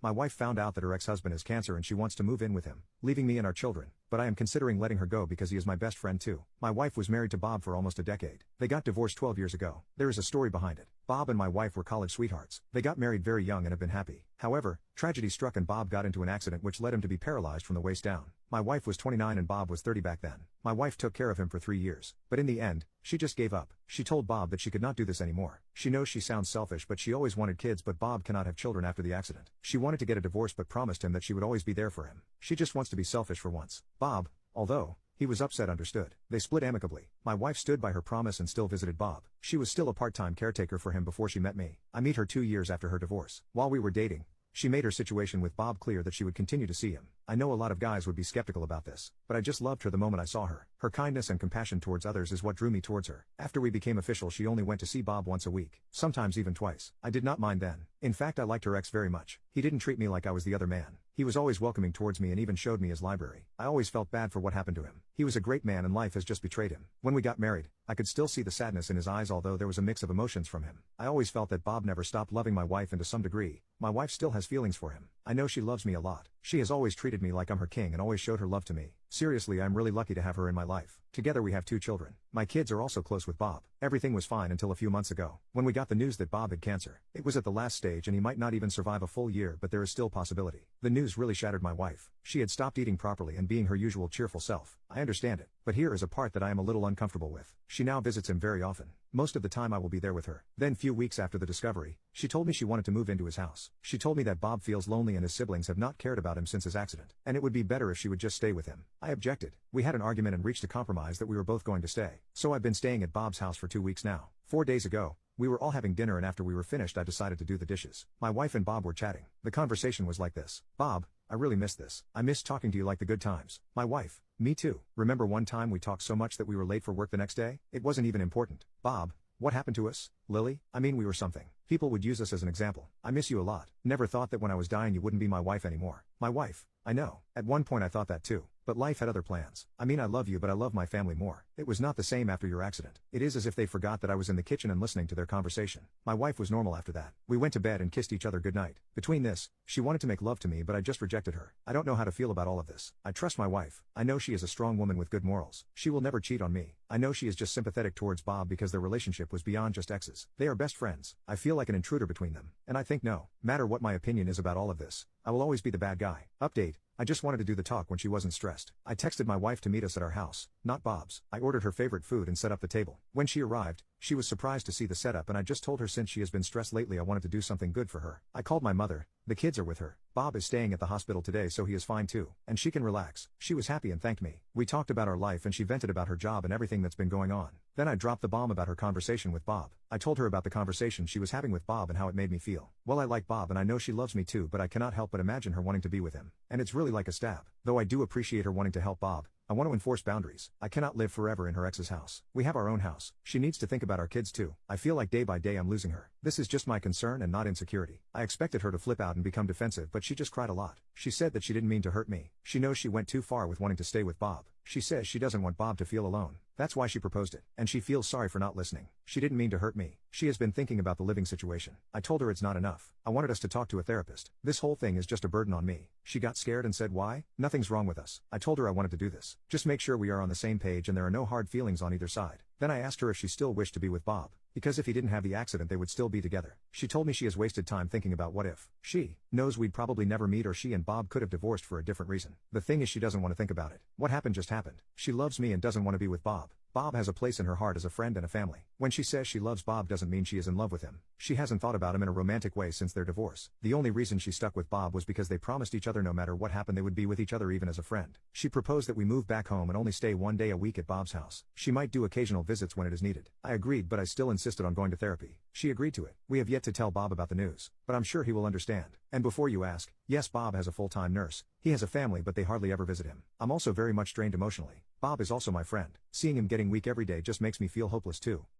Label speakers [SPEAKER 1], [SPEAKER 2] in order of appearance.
[SPEAKER 1] My wife found out that her ex-husband has cancer and she wants to move in with him, leaving me and our children, but I am considering letting her go because he is my best friend too. My wife was married to Bob for almost a decade. They got divorced 12 years ago. There is a story behind it. Bob and my wife were college sweethearts. They got married very young and have been happy. However, tragedy struck and Bob got into an accident which led him to be paralyzed from the waist down. My wife was 29 and Bob was 30 back then. My wife took care of him for 3 years, but in the end, she just gave up. She told Bob that she could not do this anymore. She knows she sounds selfish but she always wanted kids, but Bob cannot have children after the accident. She wanted to get a divorce but promised him that she would always be there for him. She just wants to be selfish for once. Bob, although he was upset, understood. They split amicably. My wife stood by her promise and still visited Bob. She was still a part-time caretaker for him before she met me. I met her 2 years after her divorce. While we were dating, she made her situation with Bob clear that she would continue to see him. I know a lot of guys would be skeptical about this, but I just loved her the moment I saw her. Her kindness and compassion towards others is what drew me towards her. After we became official, she only went to see Bob once a week, sometimes even twice. I did not mind then. In fact, I liked her ex very much. He didn't treat me like I was the other man. He was always welcoming towards me and even showed me his library. I always felt bad for what happened to him. He was a great man and life has just betrayed him. When we got married, I could still see the sadness in his eyes, although there was a mix of emotions from him. I always felt that Bob never stopped loving my wife, and to some degree, my wife still has feelings for him. I know she loves me a lot. She has always treated me like I'm her king and always showed her love to me. Seriously, I'm really lucky to have her in my life. Together we have 2 children. My kids are also close with Bob. Everything was fine until a few months ago, when we got the news that Bob had cancer. It was at the last stage and he might not even survive a full year, but there is still possibility. The news really shattered my wife. She had stopped eating properly and being her usual cheerful self. I understand it, but here is a part that I am a little uncomfortable with. She now visits him very often. Most of the time I will be there with her. Then few weeks after the discovery, she told me she wanted to move into his house. She told me that Bob feels lonely and his siblings have not cared about him since his accident, and it would be better if she would just stay with him. I objected. We had an argument and reached a compromise that we were both going to stay. So I've been staying at Bob's house for 2 weeks now. 4 days ago, we were all having dinner and after we were finished I decided to do the dishes. My wife and Bob were chatting. The conversation was like this: Bob, I really miss this. I miss talking to you like the good times. My wife: me too. Remember one time we talked so much that we were late for work the next day? It wasn't even important. Bob: what happened to us, Lily? I mean, we were something. People would use us as an example. I miss you a lot. Never thought that when I was dying you wouldn't be my wife anymore. My wife: I know. At one point I thought that too. But life had other plans. I mean, I love you, but I love my family more. It was not the same after your accident. It is as if they forgot that I was in the kitchen and listening to their conversation. My wife was normal after that. We went to bed and kissed each other goodnight. Between this, she wanted to make love to me, but I just rejected her. I don't know how to feel about all of this. I trust my wife. I know she is a strong woman with good morals. She will never cheat on me. I know she is just sympathetic towards Bob because their relationship was beyond just exes. They are best friends. I feel like an intruder between them. And I think no matter what my opinion is about all of this, I will always be the bad guy. Update: I just wanted to do the talk when she wasn't stressed. I texted my wife to meet us at our house, not Bob's. I ordered her favorite food and set up the table. When she arrived, she was surprised to see the setup and I just told her since she has been stressed lately I wanted to do something good for her. I called my mother. The kids are with her. Bob is staying at the hospital today so he is fine too, and she can relax. She was happy and thanked me. We talked about our life and she vented about her job and everything that's been going on. Then I dropped the bomb about her conversation with Bob. I told her about the conversation she was having with Bob and how it made me feel. Well, I like Bob and I know she loves me too, but I cannot help but imagine her wanting to be with him. And it's really like a stab. Though I do appreciate her wanting to help Bob, I want to enforce boundaries. I cannot live forever in her ex's house. We have our own house. She needs to think about our kids too. I feel like day by day I'm losing her. This is just my concern and not insecurity. I expected her to flip out and become defensive, but she just cried a lot. She said that she didn't mean to hurt me. She knows she went too far with wanting to stay with Bob. She says she doesn't want Bob to feel alone. That's why she proposed it. And she feels sorry for not listening. She didn't mean to hurt me. She has been thinking about the living situation. I told her it's not enough. I wanted us to talk to a therapist. This whole thing is just a burden on me. She got scared and said, why? Nothing's wrong with us. I told her I wanted to do this. Just make sure we are on the same page and there are no hard feelings on either side. Then I asked her if she still wished to be with Bob, because if he didn't have the accident they would still be together. She told me she has wasted time thinking about what if. She knows we'd probably never meet, or she and Bob could have divorced for a different reason. The thing is, she doesn't want to think about it. What happened just happened. She loves me and doesn't want to be with Bob. Bob has a place in her heart as a friend and a family. When she says she loves Bob doesn't mean she is in love with him. She hasn't thought about him in a romantic way since their divorce. The only reason she stuck with Bob was because they promised each other no matter what happened they would be with each other even as a friend. She proposed that we move back home and only stay 1 day a week at Bob's house. She might do occasional visits when it is needed. I agreed, but I still insisted on going to therapy. She agreed to it. We have yet to tell Bob about the news, but I'm sure he will understand. And before you ask, yes, Bob has a full-time nurse. He has a family, but they hardly ever visit him. I'm also very much drained emotionally. Bob is also my friend. Seeing him getting weak every day just makes me feel hopeless too.